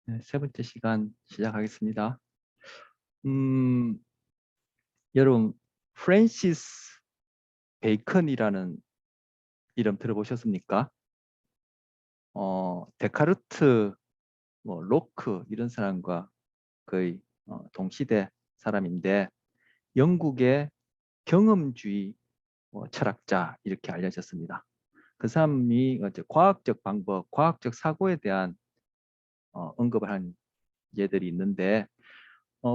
네, 세 번째 시간 시작하겠습니다. 음, 여러분, 프랜시스 베이컨이라는 이름 들어보셨습니까? 데카르트, 뭐 로크 이런 사람과 거의 동시대 사람인데 영국의 경험주의 철학자 이렇게 알려졌습니다. 그 사람이 이제 과학적 방법, 과학적 사고에 대한 언급을 한 예들이 있는데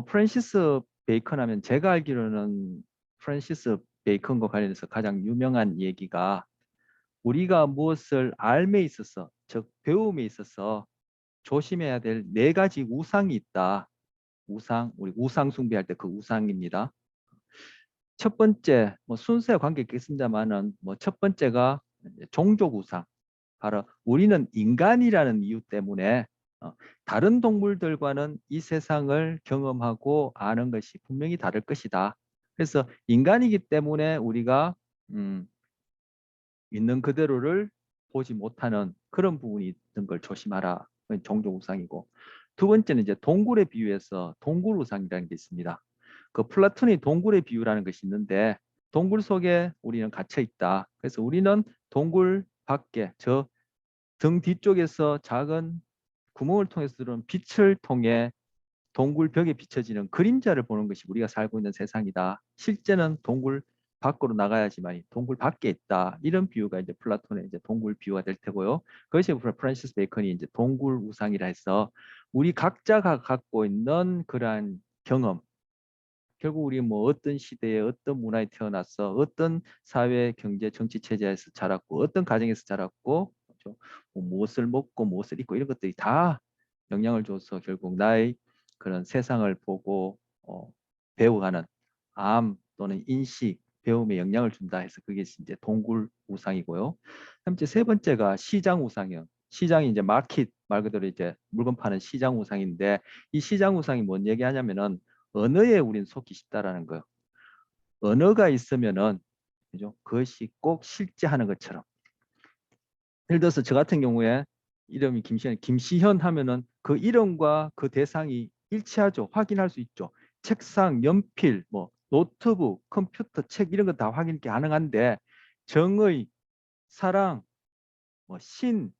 프랜시스 베이컨 하면 제가 알기로는 프랜시스 베이컨과 관련해서 가장 유명한 얘기가 우리가 무엇을 알에 있어서, 즉 배움에 있어서 조심해야 될 네 가지 우상이 있다. 우상, 우리 우상 숭배할 때 그 우상입니다. 첫 번째, 뭐 순서에 관계 있겠습니다만은 뭐 첫 번째가 종족 우상. 바로 우리는 인간이라는 이유 때문에 어, 다른 동물들과는 이 세상을 경험하고 아는 것이 분명히 다를 것이다. 그래서 인간이기 때문에 우리가 음, 있는 그대로를 보지 못하는 그런 부분이 있는 걸 조심하라. 그건 종족 우상이고 두 번째는 이제 동굴에 비유해서 동굴 우상이라는 게 있습니다. 그 플라톤의 동굴의 비유라는 것이 있는데 동굴 속에 우리는 갇혀 있다. 그래서 우리는 동굴 밖에 저 등 뒤쪽에서 작은 구멍을 통해서 들어오는 빛을 통해 동굴 벽에 비춰지는 그림자를 보는 것이 우리가 살고 있는 세상이다. 실제는 동굴 밖으로 나가야지만 동굴 밖에 있다. 이런 비유가 이제 플라톤의 이제 동굴 비유가 될 테고요. 그것이 프란시스 베이컨이 이제 동굴 우상이라 해서 우리 각자가 갖고 있는 그러한 경험, 결국 우리 뭐 어떤 시대에 어떤 문화에 태어났어, 어떤 사회, 경제, 정치 체제에서 자랐고, 어떤 가정에서 자랐고, 그렇죠? 뭐 무엇을 먹고 무엇을 입고 이런 것들이 다 영향을 줘서 결국 나의 그런 세상을 보고 배워가는 암 또는 인식, 배움에 영향을 준다 해서 그게 이제 동굴 우상이고요. 그다음 세 번째가 시장 우상이요. 시장이 이제 마켓 말 그대로 이제 물건 파는 시장 우상인데 이 시장 우상이 뭔 얘기하냐면은 언어에 우린 속기 쉽다라는 거예요. 언어가 있으면은 그죠? 그것이 꼭 실제하는 것처럼. 예를 들어서 저 같은 경우에 이름이 김시현 하면은 그 이름과 그 대상이 일치하죠. 확인할 수 있죠. 책상, 연필, 뭐 노트북, 컴퓨터, 책 이런 거 다 확인 가능한데 정의, 사랑, 뭐 신,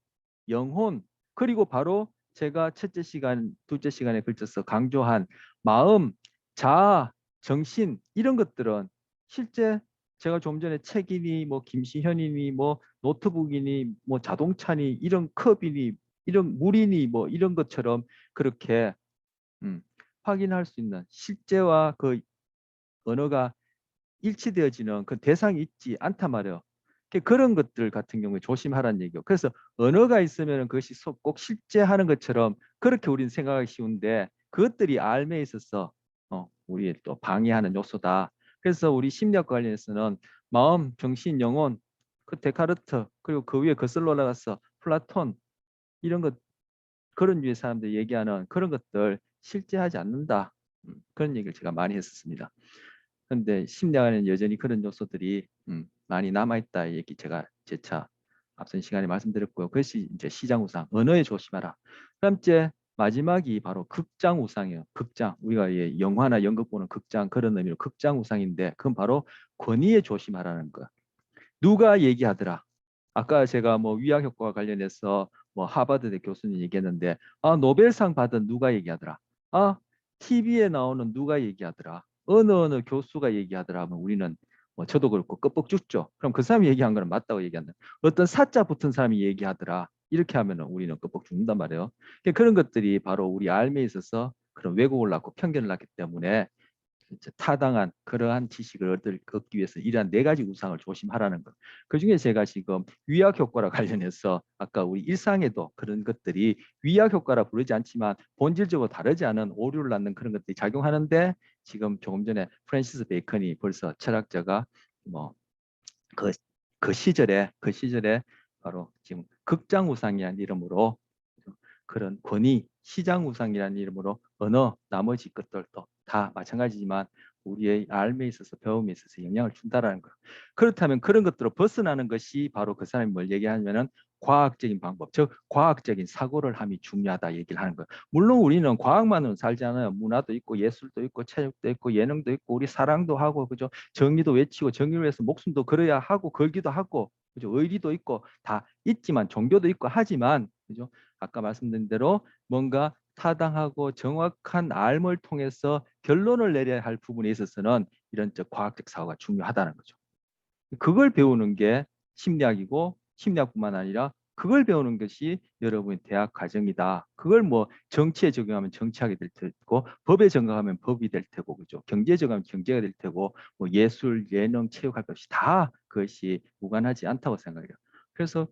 영혼 그리고 바로 제가 첫째 시간, 둘째 시간에 걸쳐서 강조한 마음, 자아, 정신 이런 것들은 실제 제가 좀 전에 책이니 뭐 김시현이니 뭐 노트북이니 뭐 자동차니 이런 컵이니 이런 물이니 뭐 이런 것처럼 그렇게 음, 확인할 수 있는 실제와 그 언어가 일치되어지는 그 대상이 있지 않단 말이에요. 그런 것들 같은 경우에 조심하라는 얘기요. 그래서 언어가 있으면 그것이 꼭 실제하는 것처럼 그렇게 우리는 생각하기 쉬운데 그것들이 알에 있어서 우리의 또 방해하는 요소다. 그래서 우리 심리학과 관련해서는 마음, 정신, 영혼, 그 데카르트 그리고 그 위에 거슬러 올라가서 플라톤 이런 것 그런 류의 사람들이 얘기하는 그런 것들 실제하지 않는다. 그런 얘기를 제가 많이 했었습니다. 그런데 심리학에는 여전히 그런 요소들이 많이 남아있다 얘기 제가 재차 앞선 시간에 말씀드렸고요. 그것이 이제 시장 우상, 언어에 조심하라. 그다음째 마지막이 바로 극장 우상이에요. 극장 우리가 영화나 연극 보는 극장 그런 의미로 극장 우상인데 그건 바로 권위에 조심하라는 거. 누가 얘기하더라. 아까 제가 뭐 위약 효과와 관련해서 뭐 하버드대 교수님 얘기했는데 아 노벨상 받은 누가 얘기하더라. 아 TV에 나오는 누가 얘기하더라. 어느 교수가 얘기하더라 하면 우리는 뭐 저도 그렇고 끄뻑 죽죠. 그럼 그 사람이 얘기한 거는 맞다고 얘기한다. 어떤 사자 붙은 사람이 얘기하더라. 이렇게 하면은 우리는 끄뻑 죽는단 말이에요. 그런 것들이 바로 우리 삶에 있어서 그런 왜곡을 낳고 편견을 낳기 때문에 타당한 그러한 지식을 얻기 위해서 이러한 네 가지 우상을 조심하라는 것. 그중에 제가 지금 위약 효과와 관련해서 아까 우리 일상에도 그런 것들이 위약 효과라 부르지 않지만 본질적으로 다르지 않은 오류를 낳는 그런 것들이 작용하는데 지금 조금 전에 프랜시스 베이컨이 벌써 철학자가 뭐 그 그 시절에 바로 지금 극장 우상이라는 이름으로 그런 권위 시장 우상이라는 이름으로 언어 나머지 것들도 다 마찬가지지만 우리의 삶에 있어서 배움에 있어서 영향을 준다라는 거. 그렇다면 그런 것들로 벗어나는 것이 바로 그 사람이 뭘 얘기하냐면은 과학적인 방법, 즉 과학적인 사고를 함이 중요하다 얘기를 하는 거예요. 물론 우리는 과학만으로 살지 않아요. 문화도 있고 예술도 있고 체육도 있고 예능도 있고 우리 사랑도 하고 그죠? 정의도 외치고 정의를 위해서 목숨도 걸어야 하고 걸기도 하고 그죠? 의리도 있고 다 있지만 종교도 있고 하지만 그죠? 아까 말씀드린 대로 뭔가 타당하고 정확한 알을 통해서 결론을 내려야 할 부분에 있어서는 이런 과학적 사고가 중요하다는 거죠. 그걸 배우는 게 심리학이고 심리학뿐만 아니라 그걸 배우는 것이 여러분의 대학 과정이다. 그걸 뭐 정치에 적용하면 정치하게 될 테고 법에 적용하면 법이 될 테고 그죠. 경제에 적용하면 경제가 될 테고 뭐 예술, 예능, 체육할 것이 다 그것이 무관하지 않다고 생각해요. 그래서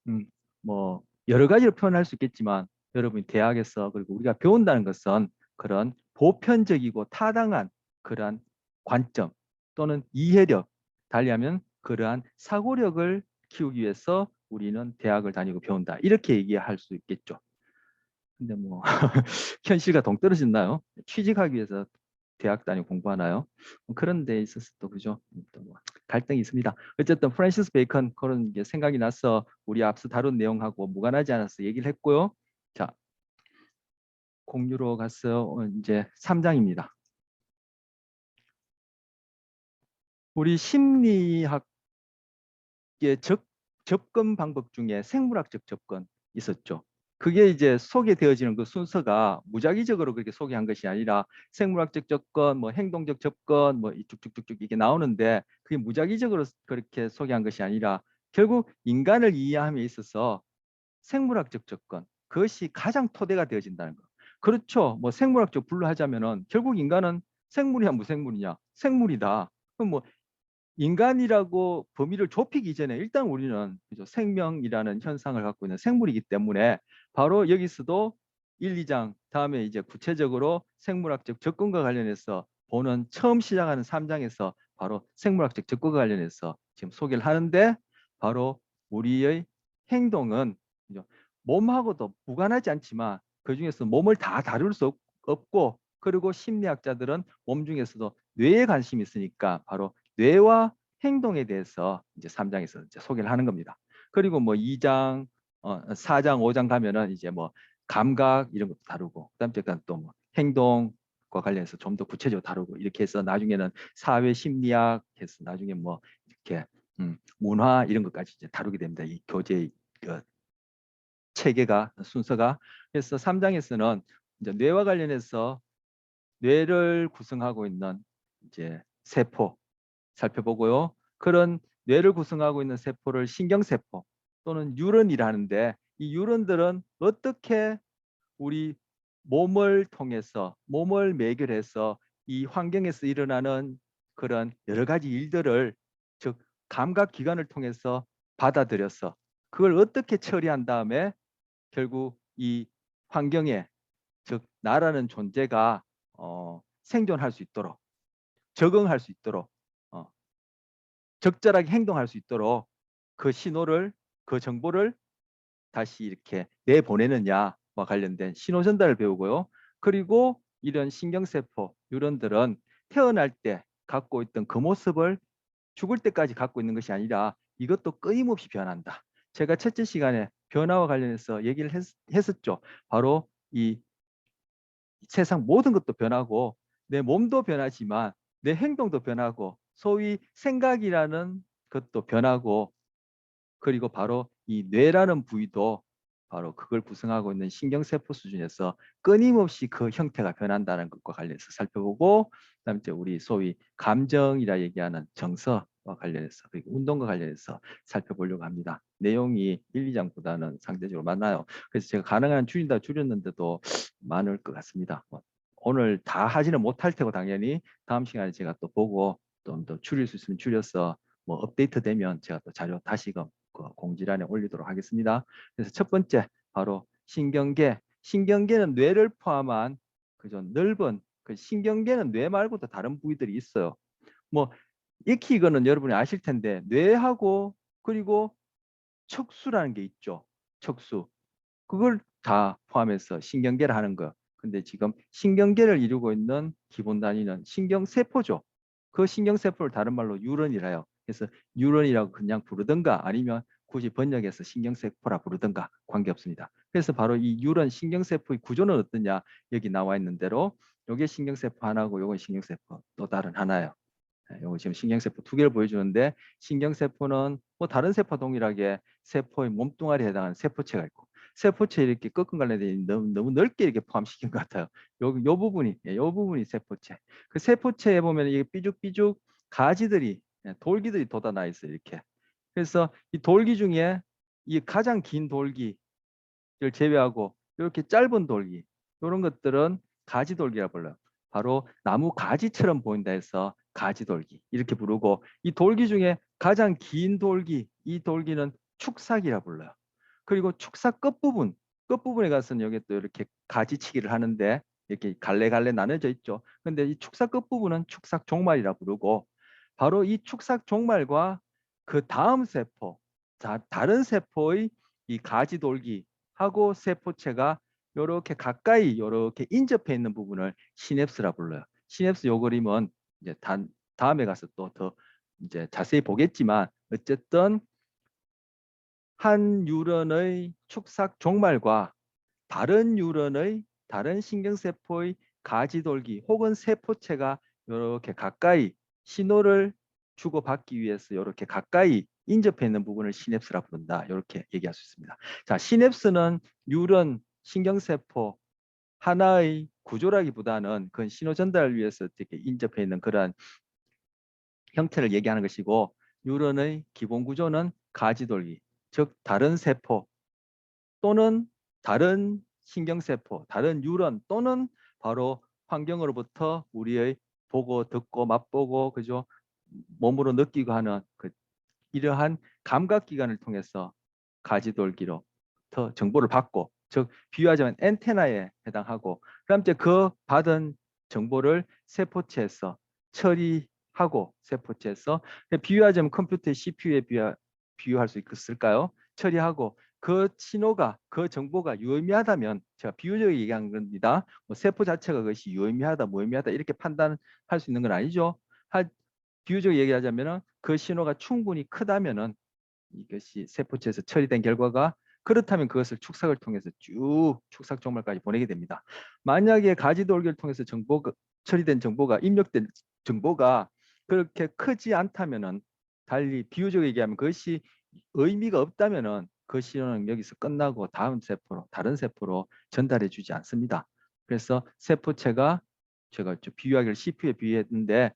음, 뭐 여러 가지로 표현할 수 있겠지만 여러분이 대학에서 그리고 우리가 배운다는 것은 그런 보편적이고 타당한 그러한 관점 또는 이해력, 달리하면 그러한 사고력을 키우기 위해서 우리는 대학을 다니고 배운다. 이렇게 얘기할 수 있겠죠. 근데 뭐 현실과 동떨어졌나요? 취직하기 위해서 대학 다니고 공부하나요? 그런 데 있어서 또 그죠? 또뭐 갈등이 있습니다. 어쨌든 프란시스 베이컨 그런 게 생각이 나서 우리 앞서 다룬 내용하고 무관하지 않아서 얘기를 했고요. 자, 공유로 가서 이제 3장입니다. 우리 심리학의 접근 방법 중에 생물학적 접근 있었죠. 그게 이제 소개되어지는 그 순서가 무작위적으로 그렇게 소개한 것이 아니라 생물학적 접근, 뭐 행동적 접근, 뭐 쭉쭉쭉쭉 이게 나오는데 그게 무작위적으로 그렇게 소개한 것이 아니라 결국 인간을 이해함에 있어서 생물학적 접근 그것이 가장 토대가 되어진다는 거. 그렇죠. 뭐 생물학적 분류하자면은 결국 인간은 생물이야 무생물이냐? 생물이다. 그럼 뭐 인간이라고 범위를 좁히기 전에 일단 우리는 그죠? 생명이라는 현상을 갖고 있는 생물이기 때문에 바로 여기서도 1, 2장 다음에 이제 구체적으로 생물학적 접근과 관련해서 보는 처음 시작하는 3장에서 바로 생물학적 접근과 관련해서 지금 소개를 하는데 바로 우리의 행동은 그죠? 몸하고도 무관하지 않지만 그 중에서 몸을 다 다룰 수 없고 그리고 심리학자들은 몸 중에서도 뇌에 관심이 있으니까 바로 뇌와 행동에 대해서 이제 3장에서 이제 소개를 하는 겁니다. 그리고 뭐 2장, 4장, 5장 가면은 이제 뭐 감각 이런 것도 다루고 그다음 또뭐 행동과 관련해서 좀 더 구체적으로 다루고 이렇게 해서 나중에는 사회 심리학 해서 나중에 뭐 이렇게 문화 이런 것까지 이제 다루게 됩니다. 이 교재 그 체계가 순서가 그래서 3장에서는 이제 뇌와 관련해서 뇌를 구성하고 있는 이제 세포 살펴보고요. 그런 뇌를 구성하고 있는 세포를 신경세포 또는 뉴런이라는데 이 뉴런들은 어떻게 우리 몸을 통해서 몸을 매결해서 이 환경에서 일어나는 그런 여러 가지 일들을 즉 감각기관을 통해서 받아들여서 그걸 어떻게 처리한 다음에 결국 이 환경에 즉 나라는 존재가 생존할 수 있도록 적응할 수 있도록 어, 적절하게 행동할 수 있도록 그 신호를 그 정보를 다시 이렇게 내보내느냐와 관련된 신호 전달을 배우고요. 그리고 이런 신경세포 뉴런들은 태어날 때 갖고 있던 그 모습을 죽을 때까지 갖고 있는 것이 아니라 이것도 끊임없이 변한다. 제가 첫째 시간에 변화와 관련해서 얘기를 했었죠. 바로 이 세상 모든 것도 변하고 내 몸도 변하지만 내 행동도 변하고 소위 생각이라는 것도 변하고 그리고 바로 이 뇌라는 부위도 바로 그걸 구성하고 있는 신경세포 수준에서 끊임없이 그 형태가 변한다는 것과 관련해서 살펴보고 그다음에 이제 우리 소위 감정이라 얘기하는 정서와 관련해서 그리고 운동과 관련해서 살펴보려고 합니다. 내용이 1, 2장보다는 상대적으로 많아요. 그래서 제가 가능한 줄인다 줄였는데도 많을 것 같습니다. 오늘 다 하지는 못할 테고 당연히 다음 시간에 제가 또 보고 좀 더 줄일 수 있으면 줄여서 뭐 업데이트 되면 제가 또 자료 다시금 그 공지란에 올리도록 하겠습니다. 그래서 첫 번째 바로 신경계. 신경계는 뇌를 포함한 그죠 넓은 그 신경계는 뇌 말고도 다른 부위들이 있어요. 뭐 익히 이거는 여러분이 아실 텐데 뇌하고 그리고 척수라는 게 있죠. 척수. 그걸 다 포함해서 신경계를 하는 거. 근데 지금 신경계를 이루고 있는 기본 단위는 신경세포죠. 그 신경세포를 다른 말로 뉴런이라 해요. 그래서 뉴런이라고 그냥 부르든가 아니면 굳이 번역해서 신경세포라 부르든가 관계없습니다. 그래서 바로 이 뉴런 신경세포의 구조는 어떠냐, 여기 나와 있는 대로 요게 신경세포 하나고 요건 신경세포 또 다른 하나예요. 요거 지금 신경세포 두 개를 보여주는데, 신경세포는 뭐 다른 세포 동일하게 세포의 몸뚱아리에 해당하는 세포체가 있고, 세포체 이렇게 끄끈갈래되 너무 넓게 이렇게 포함시킨 것 같아요. 요 부분이, 요 부분이 세포체. 그 세포체에 보면 이게 삐죽삐죽 가지들이, 돌기들이 돋아나 있어요. 이렇게. 그래서 이 돌기 중에 이 가장 긴 돌기를 제외하고 이렇게 짧은 돌기, 이런 것들은 가지돌기라 불러요. 바로 나무 가지처럼 보인다 해서 가지돌기 이렇게 부르고, 이 돌기 중에 가장 긴 돌기, 이 돌기는 축삭이라 불러요. 그리고 축삭 끝부분에 가서는 여기 또 이렇게 가지치기를 하는데 이렇게 갈래갈래 나눠져 있죠. 근데 이 축삭 끝부분은 축삭 종말이라 부르고, 바로 이 축삭 종말과 그 다음 세포, 다른 세포의 이 가지돌기하고 세포체가 이렇게 가까이 이렇게 인접해 있는 부분을 시냅스라 불러요. 시냅스 요 그림은 이제 다음에 가서 또 더 이제 자세히 보겠지만, 어쨌든 한 뉴런의 축삭 종말과 다른 뉴런의 다른 신경세포의 가지돌기 혹은 세포체가 이렇게 가까이 신호를 주고받기 위해서 이렇게 가까이 인접해 있는 부분을 시냅스라 부른다. 이렇게 얘기할 수 있습니다. 자, 시냅스는 뉴런 신경세포 하나의 구조라기보다는 그건 신호 전달을 위해서 이렇게 인접해 있는 그런 형태를 얘기하는 것이고, 뉴런의 기본 구조는 가지돌기, 즉 다른 세포 또는 다른 신경세포, 다른 뉴런 또는 바로 환경으로부터 우리의 보고 듣고 맛보고 그죠, 몸으로 느끼고 하는 이러한 감각기관을 통해서 가지돌기로 더 정보를 받고, 즉 비유하자면 엔테나에 해당하고, 그다음 이제 그 받은 정보를 세포체에서 처리하고, 세포체에서 비유하자면 컴퓨터의 CPU에 비유할 수 있을까요? 처리하고 그 신호가, 그 정보가 유의미하다면, 제가 비유적으로 얘기한 겁니다. 뭐 세포 자체가 그것이 유의미하다, 무의미하다 이렇게 판단할 수 있는 건 아니죠. 비유적으로 얘기하자면 그 신호가 충분히 크다면은 이것이 세포체에서 처리된 결과가, 그렇다면 그것을 축삭을 통해서 쭉 축삭 종말까지 보내게 됩니다. 만약에 가지돌기를 통해서 처리된 정보가, 입력된 정보가 그렇게 크지 않다면은, 달리 비유적으로 얘기하면 그것이 의미가 없다면은 그 신호는 여기서 끝나고 다음 세포로, 다른 세포로 전달해 주지 않습니다. 그래서 세포체가, 제가 비유하기를 CPU에 비유했는데,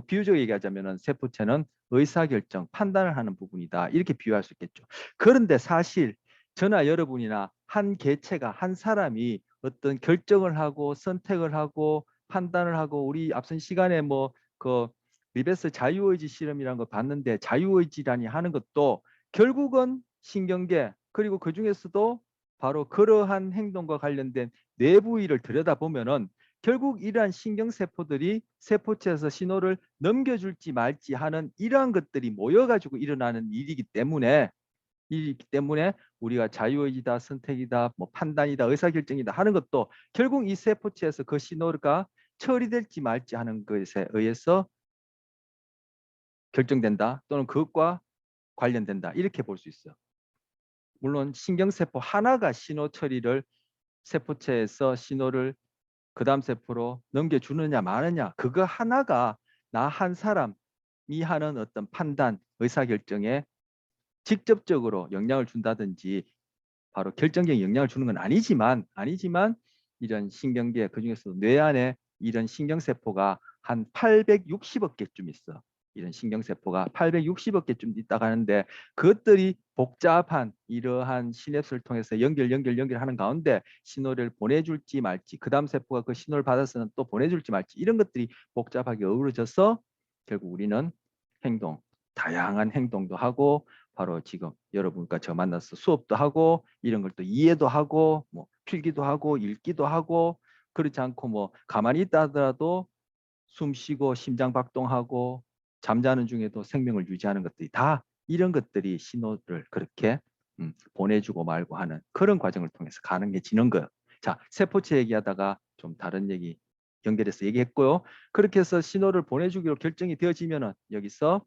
비유적으로 얘기하자면은 세포체는 의사결정, 판단을 하는 부분이다. 이렇게 비유할 수 있겠죠. 그런데 사실 저나 여러분이나 한 개체가, 한 사람이 어떤 결정을 하고 선택을 하고 판단을 하고, 우리 앞선 시간에 뭐 그 리베스 자유의지 실험이라는 거 봤는데, 자유의지라니 하는 것도 결국은 신경계, 그리고 그 중에서도 바로 그러한 행동과 관련된 내부위를 들여다보면은 결국 이러한 신경세포들이 세포체에서 신호를 넘겨줄지 말지 하는 이러한 것들이 모여가지고 일어나는 일이기 때문에, 우리가 자유의지다, 선택이다, 뭐 판단이다, 의사결정이다 하는 것도 결국 이 세포체에서 그 신호가 처리될지 말지 하는 것에 의해서 결정된다, 또는 그것과 관련된다, 이렇게 볼 수 있어요. 물론 신경세포 하나가 신호 처리를, 세포체에서 신호를 그 다음 세포로 넘겨주느냐 마느냐, 그거 하나가 나 한 사람이 하는 어떤 판단, 의사결정에 직접적으로 영향을 준다든지 바로 결정적인 영향을 주는 건 아니지만 이런 신경계, 그중에서 뇌 안에 이런 신경세포가 한 860억 개쯤 있어. 이런 신경세포가 860억 개쯤 있다고 하는데, 그것들이 복잡한 이러한 시냅스를 통해서 연결하는 가운데 신호를 보내줄지 말지, 그 다음 세포가 그 신호를 받아서는 또 보내줄지 말지, 이런 것들이 복잡하게 어우러져서 결국 우리는 다양한 행동도 하고, 바로 지금 여러분과 저 만나서 수업도 하고 이런 걸 또 이해도 하고, 뭐 필기도 하고 읽기도 하고, 그렇지 않고 뭐 가만히 있다 하더라도 숨 쉬고 심장 박동하고 잠자는 중에도 생명을 유지하는 것들이 다, 이런 것들이 신호를 그렇게 보내주고 말고 하는 그런 과정을 통해서 가는 게 지는 거예요. 자, 세포체 얘기하다가 좀 다른 얘기 연결해서 얘기했고요. 그렇게 해서 신호를 보내주기로 결정이 되어지면은 여기서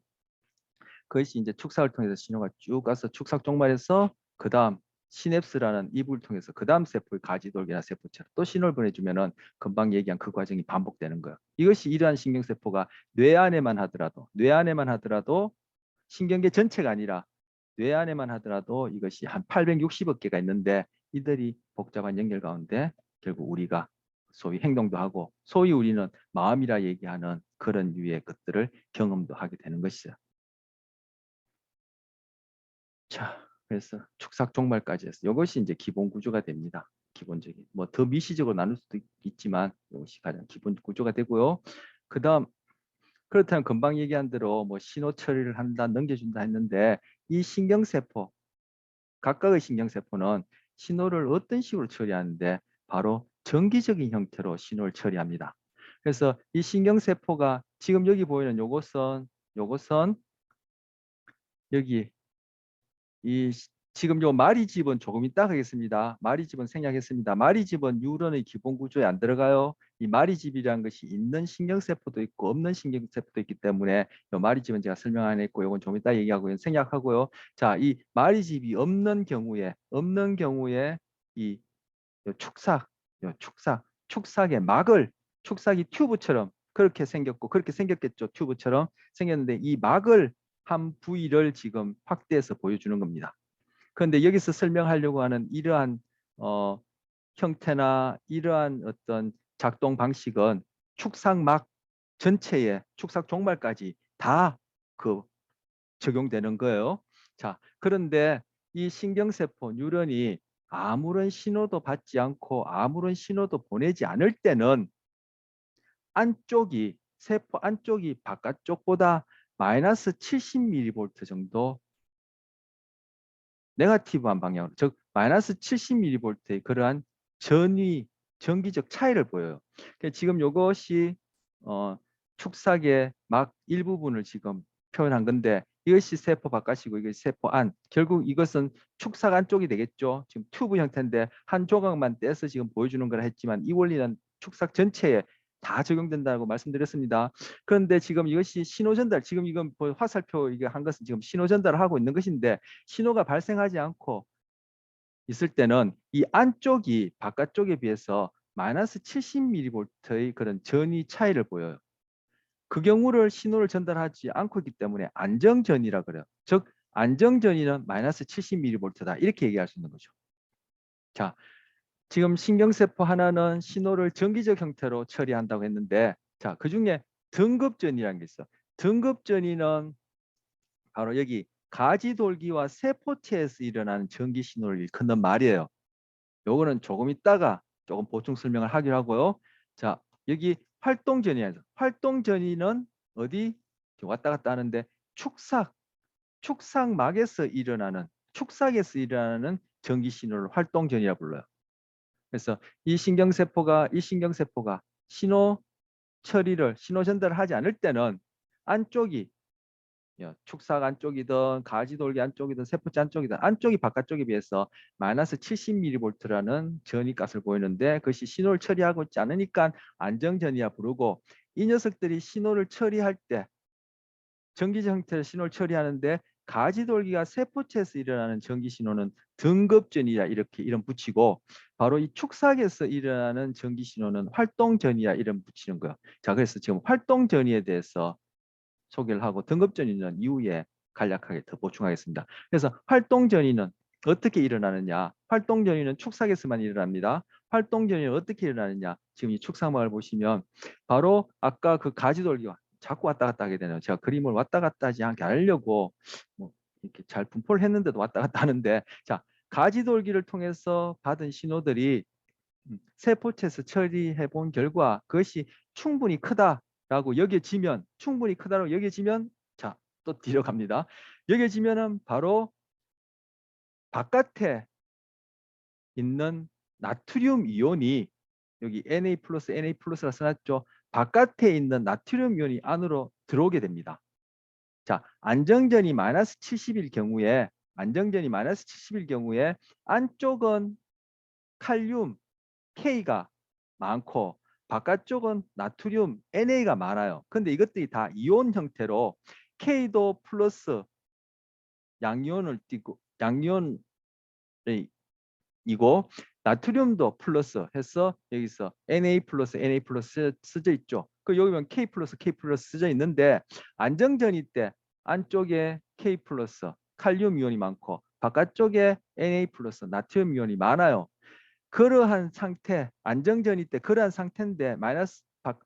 그것이 이제 축삭을 통해서 신호가 쭉 가서 축삭 종말에서 그 다음 시냅스라는 이부를 통해서 그 다음 세포의 가지돌기나 세포체로 또 신호를 보내주면은 금방 얘기한 그 과정이 반복되는 거예요. 이것이 이러한 신경세포가 뇌 안에만 하더라도 신경계 전체가 아니라 뇌 안에만 하더라도 이것이 한 860억 개가 있는데 이들이 복잡한 연결 가운데 결국 우리가 소위 행동도 하고 소위 우리는 마음이라 얘기하는 그런 유의 것들을 경험도 하게 되는 것이죠. 자, 그래서 축삭 종말까지 해서 이것이 이제 기본 구조가 됩니다. 기본적인 뭐 더 미시적으로 나눌 수도 있지만 이것이 가장 기본 구조가 되고요. 그다음 그렇다면 금방 얘기한 대로 뭐 신호 처리를 한다, 넘겨준다 했는데 이 신경세포 각각의 신경세포는 신호를 어떤 식으로 처리하는데 바로 정기적인 형태로 신호를 처리합니다. 그래서 이 신경세포가 지금 여기 보이는 요것은 여기 이 지금 요 마리집은 조금 이따 하겠습니다. 마리집은 생략했습니다. 마리집은 뉴런의 기본 구조에 안 들어가요. 이 마리집이라는 것이 있는 신경세포도 있고 없는 신경세포도 있기 때문에 요 마리집은 제가 설명 안 했고 요건 좀 이따 얘기하고요. 생략하고요. 자, 이 마리집이 없는 경우에 이 요 축삭의 막을 축삭이 튜브처럼 그렇게 생겼고 그렇게 생겼겠죠. 튜브처럼 생겼는데 이 막을 한 부위를 지금 확대해서 보여주는 겁니다. 그런데 여기서 설명하려고 하는 이러한 형태나 이러한 어떤 작동 방식은 축삭막 전체에 축삭 종말까지 다 그 적용되는 거예요. 자, 그런데 이 신경세포 뉴런이 아무런 신호도 받지 않고 아무런 신호도 보내지 않을 때는 세포 안쪽이 바깥쪽보다 마이너스 70mV 정도 네거티브한 방향으로 즉 마이너스 70mV의 그러한 전기적 차이를 보여요. 그러니까 지금 이것이 축삭의 막 일부분을 지금 표현한 건데 이것이 세포 바깥이고 이것이 세포 안. 결국 이것은 축삭 안쪽이 되겠죠. 지금 튜브 형태인데 한 조각만 떼서 지금 보여주는 걸 했지만 이 원리는 축삭 전체에 다 적용된다고 말씀드렸습니다. 그런데 지금 이것이 신호 전달, 지금 이건 화살표 이게 한 것은 지금 신호 전달을 하고 있는 것인데 신호가 발생하지 않고 있을 때는 이 안쪽이 바깥쪽에 비해서 마이너스 70mV의 그런 전위 차이를 보여요. 그 경우를 신호를 전달하지 않고 있기 때문에 안정전이라 그래요. 즉 안정전이는 마이너스 70mV다 이렇게 얘기할 수 있는 거죠. 자, 지금 신경세포 하나는 신호를 정기적 형태로 처리한다고 했는데 자, 그중에 등급전이라는 게 있어. 등급전이는 바로 여기 가지돌기와 세포체에서 일어나는 전기 신호를 일컫는 말이에요. 요거는 조금 있다가 조금 보충 설명을 하기로 하고요. 자, 여기 활동전이에요. 활동전이는 어디 왔다 갔다 하는데 축삭에서 일어나는 전기 신호를 활동전이라 불러요. 그래서 이 신경세포가 신호 신호 전달을 하지 않을 때는 안쪽이 축삭 안쪽이든 가지돌기 안쪽이든 세포체 안쪽이든 안쪽이 바깥쪽에 비해서 마이너스 70mV라는 전이값을 보이는데 그것이 신호를 처리하고 있지 않으니까 안정전이라 부르고 이 녀석들이 신호를 처리할 때 전기적 형태의 신호를 처리하는데 가지돌기가 세포체에서 일어나는 전기 신호는 등급전이라 이렇게 이름 붙이고 바로 이 축삭에서 일어나는 전기 신호는 활동전이라 이름 붙이는 거예요. 자, 그래서 지금 활동전이에 대해서 소개를 하고 등급전이는 이후에 간략하게 더 보충하겠습니다. 그래서 활동전이는 어떻게 일어나느냐? 활동전이는 축삭에서만 일어납니다. 활동전이는 어떻게 일어나느냐? 지금 이 축삭막을 보시면 바로 아까 그 가지돌기와 자꾸 왔다 갔다 하게 되네요. 제가 그림을 왔다 갔다 하지 않게 하려고 뭐 이렇게 잘 분포를 했는데도 왔다 갔다 하는데 자, 가지돌기를 통해서 받은 신호들이 세포체에서 처리해 본 결과 그것이 충분히 크다고 여겨지면 자, 또 뒤로 갑니다. 여겨지면은 바로 바깥에 있는 나트륨 이온이 여기 Na 플러스 Na 플러스라 써놨죠. 바깥에 있는 나트륨 이온이 안으로 들어오게 됩니다. 자, 안정전이 마이너스 70일 경우에 안쪽은 칼륨 K가 많고 바깥쪽은 나트륨 NA가 많아요. 근데 이것들이 다 이온 형태로 K도 플러스 양이온을 띄고 양이온의 이고 나트륨도 플러스 해서 여기서 Na 플러스 Na 플러스 쓰져 있죠. 그 여기 보면 K 플러스 K 플러스 쓰져 있는데 안정전이 때 안쪽에 K 플러스 칼륨 이온이 많고 바깥쪽에 Na 플러스 나트륨 이온이 많아요. 그러한 상태, 안정전이 때 그러한 상태인데 마이너스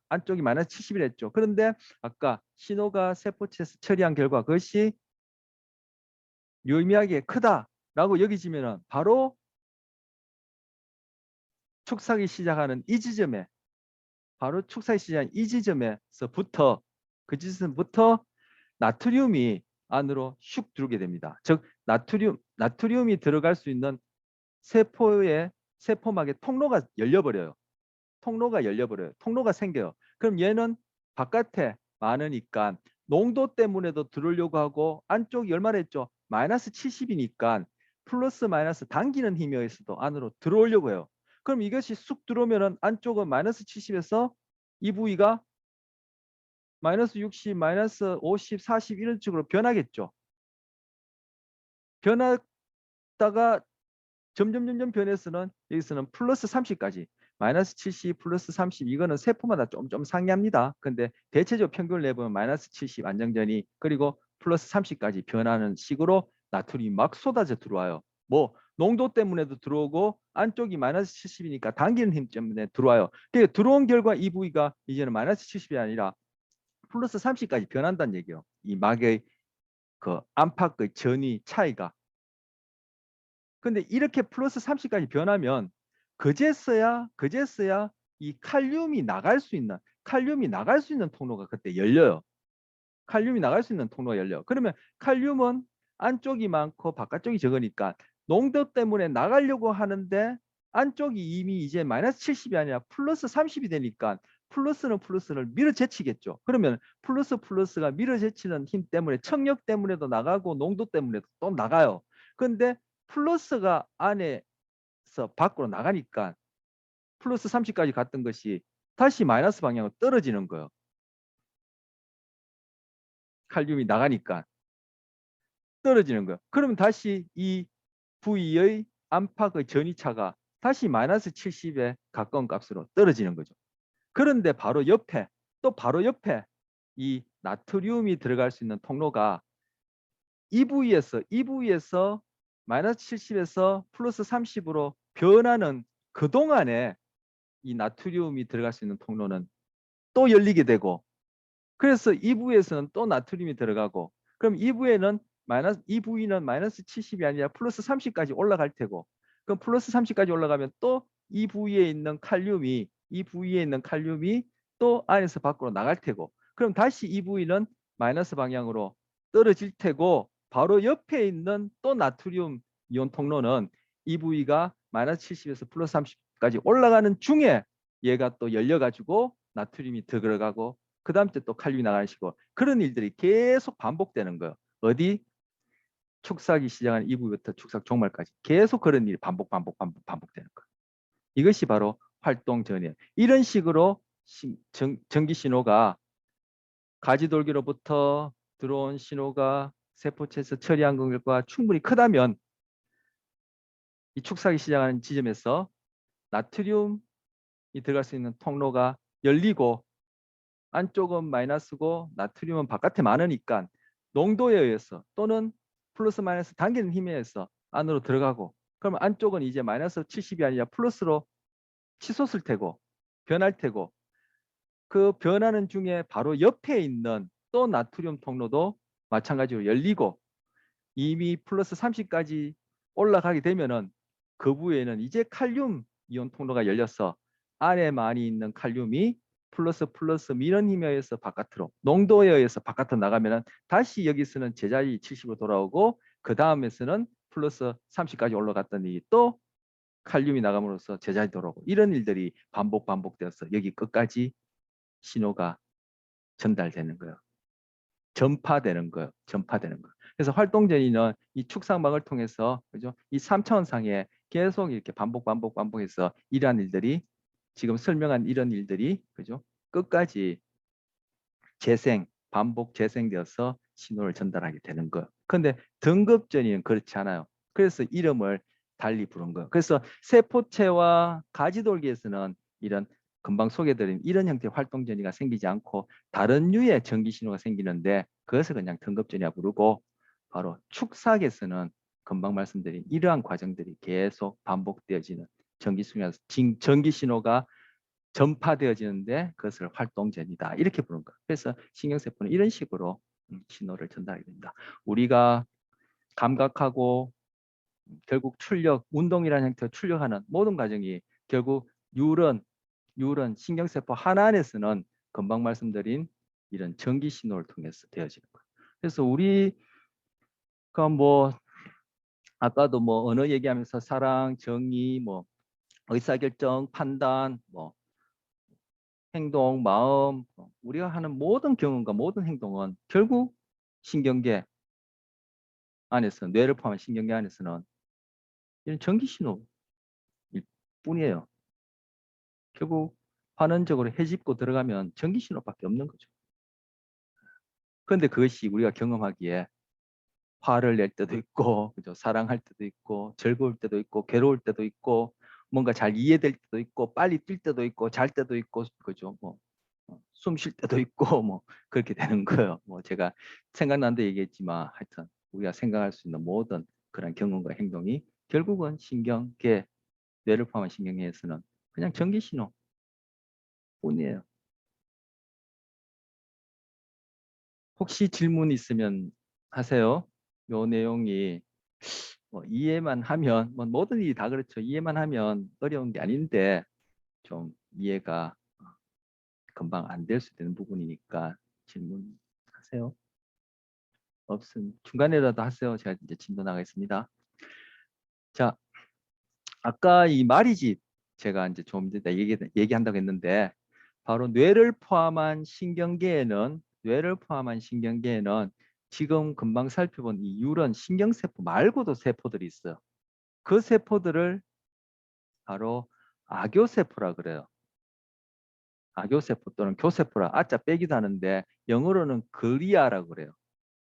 안쪽이 마이너스 70이랬죠. 그런데 아까 신호가 세포체에서 처리한 결과 그것이 유의미하게 크다라고 여기지면 바로 축삭이 시작하는 이 지점에 바로 축삭이 시작한 이 지점에서부터 그 지점부터 나트륨이 안으로 슉 들어오게 됩니다. 즉 나트륨이 들어갈 수 있는 세포막의 통로가 열려버려요. 통로가 생겨요. 그럼 얘는 바깥에 많으니까 농도 때문에도 들어오려고 하고 안쪽이 얼마나 했죠? 마이너스 70이니까 플러스 마이너스 당기는 힘에 의해서도 안으로 들어오려고 해요. 그럼 이것이 쑥 들어오면은 안쪽은 마이너스 70에서 이 부위가 마이너스 60, 마이너스 50, 40 이런 식으로 변하겠죠. 변하다가 점점 변해서는 여기서는 플러스 30까지 마이너스 70 플러스 30 이거는 세포마다 좀 상이합니다. 근데 대체적으로 평균을 내보면 마이너스 70 안정전이 그리고 플러스 30까지 변하는 식으로 나트륨이 막 쏟아져 들어와요. 뭐 농도 때문에도 들어오고 안쪽이 마이너스 70이니까 당기는 힘 때문에 들어와요. 그러니까 들어온 결과 이 부위가 이제는 마이너스 70이 아니라 플러스 30까지 변한다는 얘기예요. 이 막의 그 안팎의 전이 차이가. 근데 이렇게 플러스 30까지 변하면 그제서야 이 칼륨이 나갈 수 있는 통로가 그때 열려요. 칼륨이 나갈 수 있는 통로가 열려요. 그러면 칼륨은 안쪽이 많고 바깥쪽이 적으니까 농도 때문에 나가려고 하는데 안쪽이 이미 이제 마이너스 70이 아니라 플러스 30이 되니까 플러스를 밀어제치겠죠. 그러면 플러스가 밀어제치는 힘 때문에 청력 때문에도 나가고 농도 때문에도 또 나가요. 근데 플러스가 안에서 밖으로 나가니까 플러스 30까지 갔던 것이 다시 마이너스 방향으로 떨어지는 거예요. 칼륨이 나가니까 떨어지는 거예요. 그러면 다시 이 부위의 안팎의 전이차가 다시 마이너스 70에 가까운 값으로 떨어지는 거죠. 그런데 바로 옆에 이 나트륨이 들어갈 수 있는 통로가 이 부위에서 마이너스 70에서 플러스 30으로 변하는 그동안에 이 나트륨이 들어갈 수 있는 통로는 또 열리게 되고 그래서 이 부위에서는 또 나트륨이 들어가고 그럼 이 부위는 마이너스 70이 아니라 플러스 30까지 올라갈 테고 그럼 플러스 30까지 올라가면 또 이 부위에 있는 칼륨이 또 안에서 밖으로 나갈 테고 그럼 다시 이 부위는 마이너스 방향으로 떨어질 테고 바로 옆에 있는 또 나트륨 이온 통로는 이 부위가 마이너스 70에서 플러스 30까지 올라가는 중에 얘가 또 열려가지고 나트륨이 들어가고 그 다음 때 또 칼륨이 나가는 식으로 그런 일들이 계속 반복되는 거예요. 어디? 축삭이 시작한 이 부위부터 축삭 종말까지 계속 그런 일이 반복되는 거예요. 이것이 바로 활동 전이에요. 이런 식으로 전기 신호가 가지돌기로부터 들어온 신호가 세포체에서 처리한 것과 충분히 크다면 이 축삭이 시작하는 지점에서 나트륨이 들어갈 수 있는 통로가 열리고 안쪽은 마이너스고 나트륨은 바깥에 많으니까 농도에 의해서 또는 플러스 마이너스 당기는 힘에 의해서 안으로 들어가고 그러면 안쪽은 이제 마이너스 70이 아니라 플러스로 치솟을 테고 변할 테고 그 변하는 중에 바로 옆에 있는 또 나트륨 통로도 마찬가지로 열리고 이미 플러스 30까지 올라가게 되면은 그 부위에는 이제 칼륨 이온 통로가 열려서 안에 많이 있는 칼륨이 플러스 미는 힘에 의해서 바깥으로 농도에 의해서 바깥으로 나가면은 다시 여기서는 제자리 70으로 돌아오고 그 다음에서는 플러스 30까지 올라갔더니 또 칼륨이 나감으로써 제자리 돌아오고 이런 일들이 반복되어서 여기 끝까지 신호가 전달되는 거예요. 전파되는 거예요. 그래서 활동전이는 이 축상막을 통해서 그죠? 이 3차원상에 계속 이렇게 반복해서 이러한 일들이 지금 설명한 이런 일들이 그죠? 끝까지 반복 재생되어서 신호를 전달하게 되는 거. 근데 등급전이는 그렇지 않아요. 그래서 이름을 달리 부른 거예요. 그래서 세포체와 가지돌기에서는 이런 금방 소개드린 이런 형태의 활동전이가 생기지 않고 다른 류의 전기신호가 생기는데 그것을 그냥 등급전이라 부르고, 바로 축삭에서는 금방 말씀드린 이러한 과정들이 계속 반복되어지는 전기신호가 전파되어지는데 그것을 활동전이다 이렇게 부르는 거예요. 그래서 신경세포는 이런 식으로 신호를 전달하게 됩니다. 우리가 감각하고 결국 출력, 운동이라는 형태로 출력하는 모든 과정이 결국 뉴런 신경세포 하나 안에서는 금방 말씀드린 이런 전기 신호를 통해서 되어지는 거예요. 그래서 우리가 뭐 아까도 뭐 언어 얘기하면서 사랑, 정의, 뭐 의사결정, 판단, 뭐 행동, 마음, 우리가 하는 모든 경험과 모든 행동은 결국 신경계 안에서, 뇌를 포함한 신경계 안에서는 이런 전기 신호일 뿐이에요. 결국 환원적으로 해집고 들어가면 전기 신호밖에 없는 거죠. 그런데 그것이 우리가 경험하기에 화를 낼 때도 있고, 그죠? 사랑할 때도 있고, 즐거울 때도 있고, 괴로울 때도 있고, 뭔가 잘 이해될 때도 있고, 빨리 뛸 때도 있고, 잘 때도 있고, 그죠? 뭐 숨 쉴 때도 있고, 뭐 그렇게 되는 거예요. 뭐 제가 생각난데 얘기했지만 하여튼 우리가 생각할 수 있는 모든 그런 경험과 행동이 결국은 신경계, 뇌를 포함한 신경계에서는 그냥 전기 신호 뿐이에요. 혹시 질문 있으면 하세요. 요 내용이 뭐 이해만 하면, 뭐 모든 일이 다 그렇죠. 이해만 하면 어려운 게 아닌데 좀 이해가 금방 안 될 수 있는 부분이니까 질문하세요. 없음 중간에라도 하세요. 제가 이제 진도 나가겠습니다. 자, 아까 이 말이집 제가 이제 좀 이따 얘기한다고 했는데, 바로 뇌를 포함한 신경계에는 지금 금방 살펴본 이 뉴런 신경세포 말고도 세포들이 있어요. 그 세포들을 바로 아교세포라 그래요. 아교세포 또는 교세포라, 아자 빼기도 하는데 영어로는 글리아라고 그래요.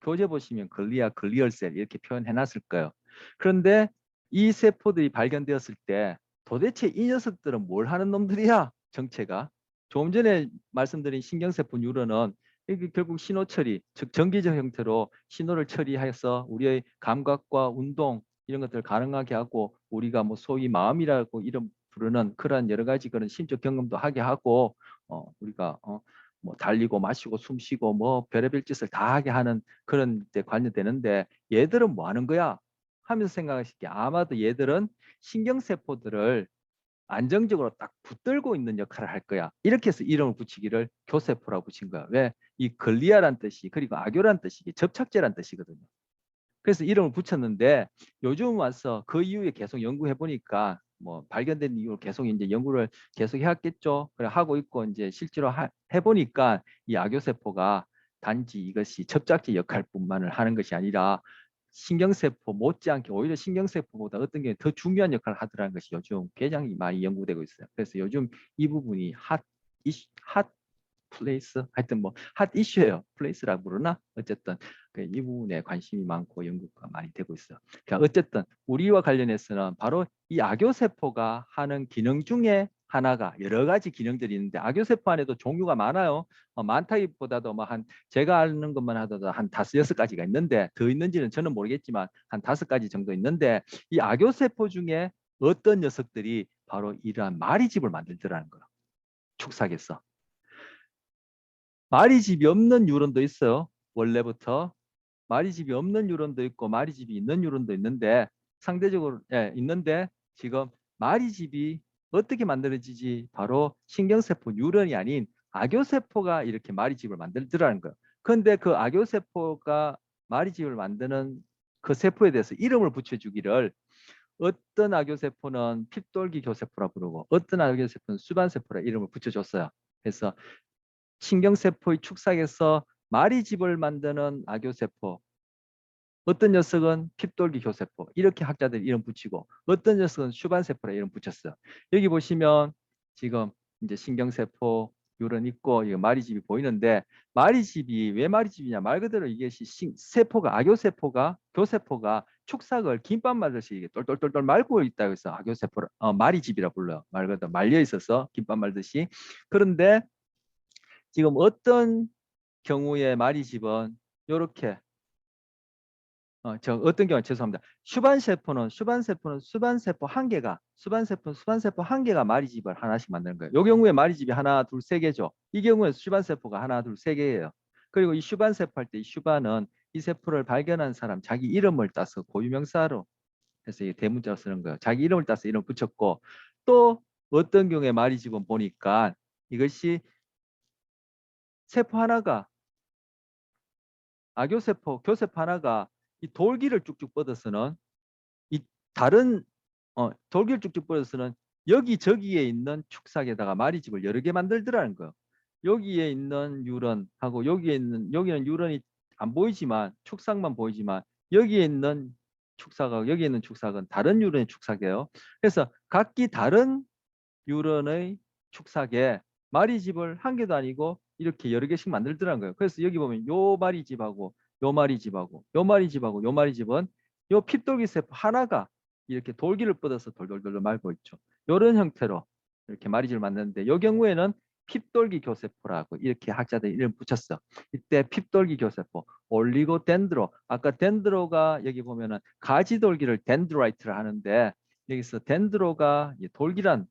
교재 보시면 글리아, 글리얼셀 이렇게 표현해 놨을 거예요. 그런데 이 세포들이 발견되었을 때 도대체 이 녀석들은 뭘 하는 놈들이야? 정체가. 조금 전에 말씀드린 신경세포 뉴런은 이게 결국 신호 처리, 즉 전기적 형태로 신호를 처리해서 우리의 감각과 운동 이런 것들을 가능하게 하고, 우리가 뭐 소위 마음이라고 이름 부르는 그런 여러 가지 그런 심적 경험도 하게 하고, 우리가 뭐 달리고 마시고 숨쉬고 뭐 별의별 짓을 다 하게 하는 그런 데 관여되는데, 얘들은 뭐 하는 거야 하면서 생각하실 게, 아마도 얘들은 신경세포들을 안정적으로 딱 붙들고 있는 역할을 할 거야. 이렇게 해서 이름을 붙이기를 교세포라고 붙인 거야. 왜? 이 글리아란 뜻이, 그리고 아교란 뜻이 접착제란 뜻이거든요. 그래서 이름을 붙였는데, 요즘 와서 그 이후에 계속 연구해 보니까 뭐 발견된 이후로 계속 이제 연구를 계속 해왔겠죠. 그래 하고 있고, 이제 실제로 해보니까 이 악교세포가 단지 이것이 접착제 역할뿐만을 하는 것이 아니라 신경세포 못지않게 오히려 신경세포보다 어떤 게 더 중요한 역할을 하더라는 것이 요즘 굉장히 많이 연구되고 있어요. 그래서 요즘 이 부분이 핫 플레이스, 하여튼 뭐 핫 이슈예요. 플레이스라고 부르나? 어쨌든 이 부분에 관심이 많고 연구가 많이 되고 있어요. 그러니까 어쨌든 우리와 관련해서는 바로 이 악교세포가 하는 기능 중에 하나가, 여러 가지 기능들이 있는데 악교세포 안에도 종류가 많아요. 많다기보다도 뭐 한, 제가 아는 것만 하더라도 한 5-6가지가 있는데, 더 있는지는 저는 모르겠지만 한 5가지 정도 있는데, 이 악교세포 중에 어떤 녀석들이 바로 이러한 마리집을 만들더라는 거예요. 축삭에서. 마리집이 없는 뉴런도 있어요. 원래부터. 마리집이 없는 뉴런도 있고 마리집이 있는 뉴런도 있는데, 상대적으로 있는데, 지금 마리집이 어떻게 만들어지지? 바로 신경세포 뉴런이 아닌 아교세포가 이렇게 마리집을 만들더라는 거예요. 그런데 그 아교세포가 마리집을 만드는 그 세포에 대해서 이름을 붙여주기를, 어떤 아교세포는 핏돌기 교세포라 부르고 어떤 아교세포는 수반세포라 이름을 붙여줬어요. 그래서 신경세포의 축삭에서 마리집을 만드는 아교세포, 어떤 녀석은 핏돌기 교세포, 이렇게 학자들이 이름 붙이고, 어떤 녀석은 수반세포라 이름 붙였어요. 여기 보시면 지금 이제 신경세포, 유런 있고 이거 마리집이 보이는데 마리집이 왜 마리집이냐 말 그대로 이게 세포가 악교세포가 교세포가 축삭을 김밥 말듯이 이게 똘똘똘똘 말고 있다 그래서 악교세포를 마리집이라 불러요. 말 그대로 말려 있어서 김밥 말듯이. 그런데 지금 어떤 경우에 마리집은 이렇게 어떤 경우 죄송합니다. 수반세포는 수반세포 한 개가 마리집을 하나씩 만드는 거예요. 이 경우에 마리집이 하나, 둘, 세 개죠. 이 경우에 수반세포가 하나, 둘, 세 개예요. 그리고 이 수반세포 할 때 이 수반은 이 세포를 발견한 사람 자기 이름을 따서 고유명사로 해서 이 대문자로 쓰는 거예요. 자기 이름을 따서 이름 붙였고 또 어떤 경우에 마리집은 보니까 이것이 세포 하나가 교세포 하나가 이 돌기를 쭉쭉 뻗어서는 이 다른 돌기를 쭉쭉 뻗어서는 여기저기에 있는 축삭에다가 마리집을 여러 개 만들더라는 거예요. 여기에 있는 유런하고 여기는 유런이 안 보이지만 축삭만 보이지만 여기에 있는 축삭하고 여기에 있는 축삭은 다른 유런의 축삭이에요. 그래서 각기 다른 유런의 축삭에 마리집을 한 개도 아니고 이렇게 여러 개씩 만들더라는 거예요. 그래서 여기 보면 요 마리집하고 요 마리집하고 요 마리집하고 요 마리집은 요 핏돌기 세포 하나가 이렇게 돌기를 뻗어서 돌돌돌 말고 있죠. 이런 형태로 이렇게 마리집을 만드는데 이 경우에는 핍돌기 교세포라고 이렇게 학자들이 이름 붙였어. 이때 핍돌기 교세포, 올리고덴드로. 아까 덴드로가 여기 보면은 가지돌기를 덴드라이트를 하는데 여기서 덴드로가 돌기란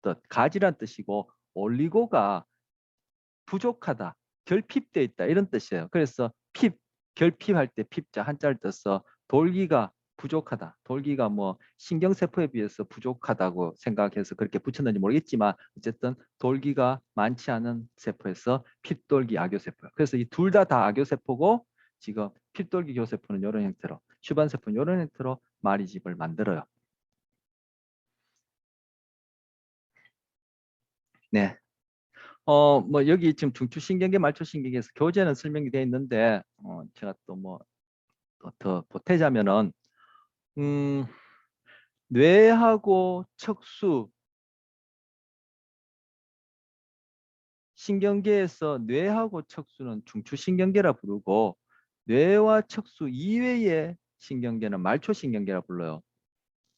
뜻, 가지란 뜻이고 올리고가 부족하다, 결핍돼 있다 이런 뜻이에요. 그래서 결핍할 때 핍자 한자를 떠서 돌기가 부족하다. 돌기가 뭐 신경세포에 비해서 부족하다고 생각해서 그렇게 붙였는지 모르겠지만 어쨌든 돌기가 많지 않은 세포에서 핍돌기 악교세포예요. 그래서 이 둘 다 악교세포고 지금 핍돌기 교세포는 이런 형태로 슈반세포는 이런 형태로 마리집을 만들어요. 네. 뭐 여기 지금 중추신경계, 말초신경계에서 교재는 설명이 되어 있는데 제가 또 뭐 더 보태자면은 음, 뇌하고 척수 신경계에서 뇌하고 척수는 중추신경계라 부르고 뇌와 척수 이외의 신경계는 말초신경계라 불러요.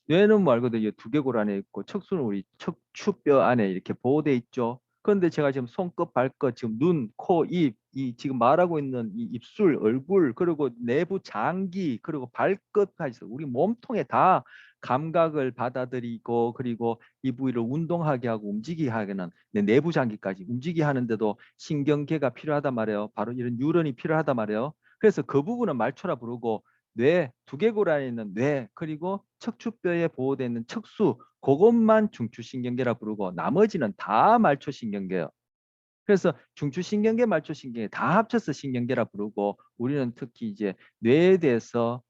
뇌는 말 그대로 두개골 안에 있고 척수는 우리 척추뼈 안에 이렇게 보호돼 있죠. 그런데 제가 지금 손끝, 발끝, 지금 눈, 코, 입, 이 지금 말하고 있는 이 입술, 얼굴, 그리고 내부 장기, 그리고 발끝까지 우리 몸통에 다 감각을 받아들이고 그리고 이 부위를 운동하게 하고 움직이게 하는 내부 장기까지 움직이게 하는데도 신경계가 필요하단 말이에요. 바로 이런 뉴런이 필요하단 말이에요. 그래서 그 부분은 말초라 부르고 뇌, 두개골 안에 있는 뇌, 그리고 척추뼈에 보호되어 있는 척수, 그것만 중추신경계라 부르고 나머지는 다 말초신경계예요. 그래서 중추신경계, 말초신경계 다 합쳐서 신경계라 부르고 우리는 특히 이제 뇌에 대해서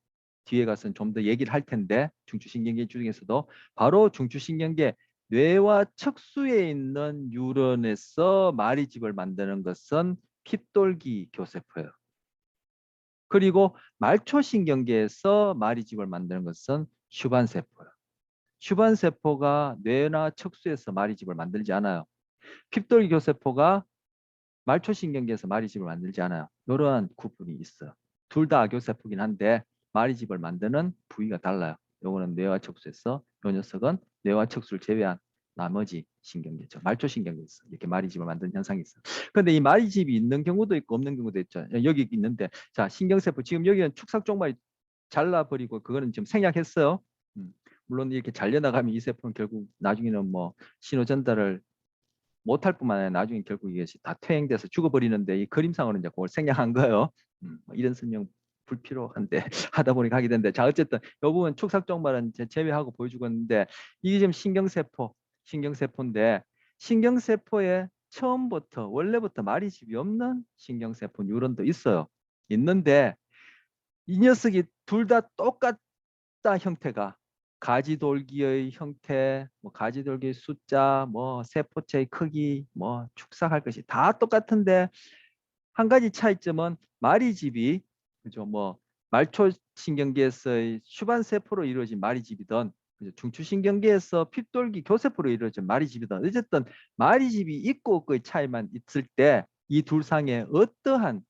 뒤에 가서는 좀 더 얘기를 할 텐데 중추신경계 중에서도 바로 중추신경계 뇌와 척수에 있는 뉴런에서 마리집을 만드는 것은 핏돌기 교세포예요. 그리고 말초신경계에서 마리집을 만드는 것은 슈반세포예요. 슈반세포가 뇌나 척수에서 마리집을 만들지 않아요. 핍돌기 교세포가 말초신경계에서 마리집을 만들지 않아요. 이러한 구분이 있어요. 둘 다 악교세포긴 한데 마리집을 만드는 부위가 달라요. 요거는 뇌와 척수에서, 요 녀석은 뇌와 척수를 제외한 나머지 신경계죠. 말초신경계에서 이렇게 마리집을 만드는 현상이 있어요. 그런데 이 마리집이 있는 경우도 있고 없는 경우도 있죠. 여기 있는데 자 신경세포 지금 여기는 축삭 종말이 잘라버리고 그거는 지금 생략했어요. 물론 이렇게 잘려나가면 이 세포는 결국 나중에는 뭐 신호 전달을 못할 뿐만 아니라 나중에 결국 이게 다 퇴행돼서 죽어버리는데 이 그림상으로는 이제 그걸 생략한 거예요. 뭐 이런 설명 불필요한데 하다 보니까 하게 되는데 자 어쨌든 이 부분 축삭종말은 제외하고 보여주고 있는데 이게 지금 신경세포인데 신경세포에 처음부터 원래부터 마리집이 없는 신경세포 뉴런도 있어요. 있는데 이 녀석이 둘 다 똑같다 형태가 가지돌기의 형태, 뭐 가지돌기의 숫자, 뭐 세포체의 크기, 뭐 축삭할 것이 다 똑같은데 한 가지 차이점은 마리집이 그죠 뭐 말초신경계에서의 수반세포로 이루어진 마리집이든 그죠? 중추신경계에서 핏돌기 교세포로 이루어진 마리집이다. 어쨌든 마리집이 있고 없고의 차이만 있을 때 이 둘 상에 어떠한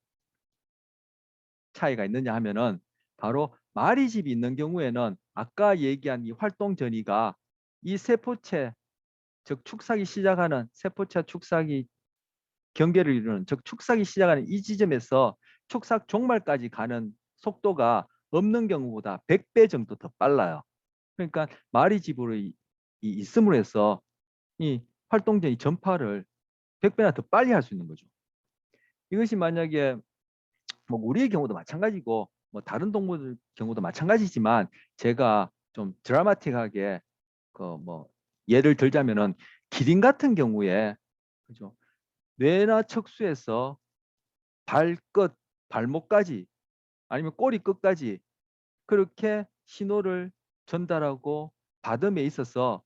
차이가 있느냐 하면은 바로 마리집이 있는 경우에는 아까 얘기한 이 활동 전이가 이 세포체, 즉 축삭이 시작하는 세포체 축삭이 경계를 이루는, 즉 축삭이 시작하는 이 지점에서 축삭 종말까지 가는 속도가 없는 경우보다 100배 정도 더 빨라요. 그러니까 마리집으로 있음으로 해서 이 활동전이 전파를 100배나 더 빨리 할 수 있는 거죠. 이것이 만약에 뭐 우리의 경우도 마찬가지고 뭐 다른 동물들 경우도 마찬가지지만, 제가 좀 드라마틱하게 그 뭐 예를 들자면은 기린 같은 경우에, 그죠? 뇌나 척수에서 발끝, 발목까지 아니면 꼬리 끝까지 그렇게 신호를 전달하고 받음에 있어서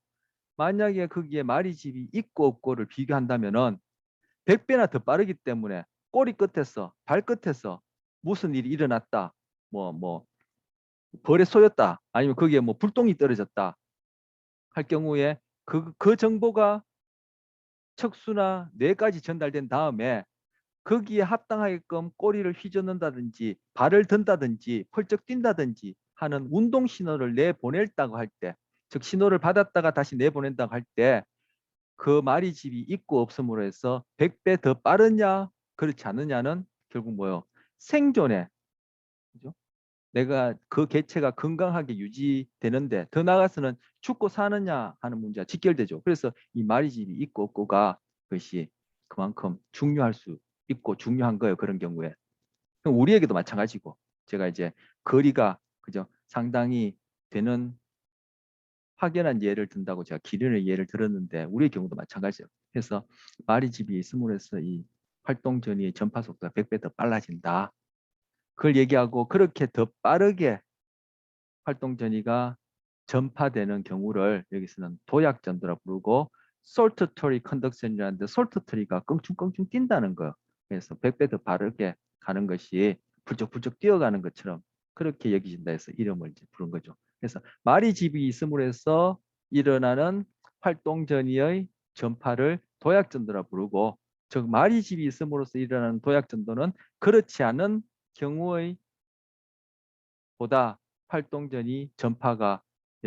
만약에 거기에 마리집이 있고 없고를 비교한다면은 100배나 더 빠르기 때문에 꼬리 끝에서 발끝에서 무슨 일이 일어났다, 뭐 벌에 쏘였다, 아니면 거기에 뭐 불똥이 떨어졌다 할 경우에 그 정보가 척수나 뇌까지 전달된 다음에 거기에 합당하게끔 꼬리를 휘젓는다든지 발을 든다든지 펄쩍 뛴다든지 하는 운동 신호를 내보냈다고 할 때, 즉 신호를 받았다가 다시 내보낸다고 할 때 그 마리집이 있고 없음으로 해서 100배 더 빠르냐 그렇지 않느냐는 결국 뭐요? 생존에, 그죠? 내가 그 개체가 건강하게 유지되는데 더 나아가서는 죽고 사느냐 하는 문제가 직결되죠. 그래서 이 마리집이 있고 없고가 그것이 그만큼 중요할 수 있고 중요한 거예요. 그런 경우에. 그럼 우리에게도 마찬가지고, 제가 이제 거리가 그죠 상당히 되는 확연한 예를 든다고 제가 기린의 예를 들었는데 우리의 경우도 마찬가지예요. 그래서 마리집이 있음으로 해서 이 활동 전이의 전파 속도가 100배 더 빨라진다. 그걸 얘기하고, 그렇게 더 빠르게 활동 전이가 전파되는 경우를 여기서는 도약전도라 부르고, 솔트트리 컨덕션이라는데 솔트트리가 껑충껑충 뛴다는 거예요. 그래서 100배 더 빠르게 가는 것이 불쩍불쩍 뛰어가는 것처럼 그렇게 여기진다 해서 이름을 이제 부른 거죠. 그래서 마리집이 있음으로 해서 일어나는 활동 전이의 전파를 도약전도라 부르고, 즉 마리집이 있음으로써 일어나는 도약전도는 그렇지 않은 경우의 보다 활동전이 전파가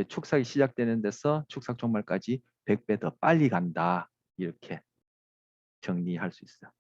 축삭이 시작되는 데서 축삭 종말까지 100배 더 빨리 간다. 이렇게 정리할 수 있어요.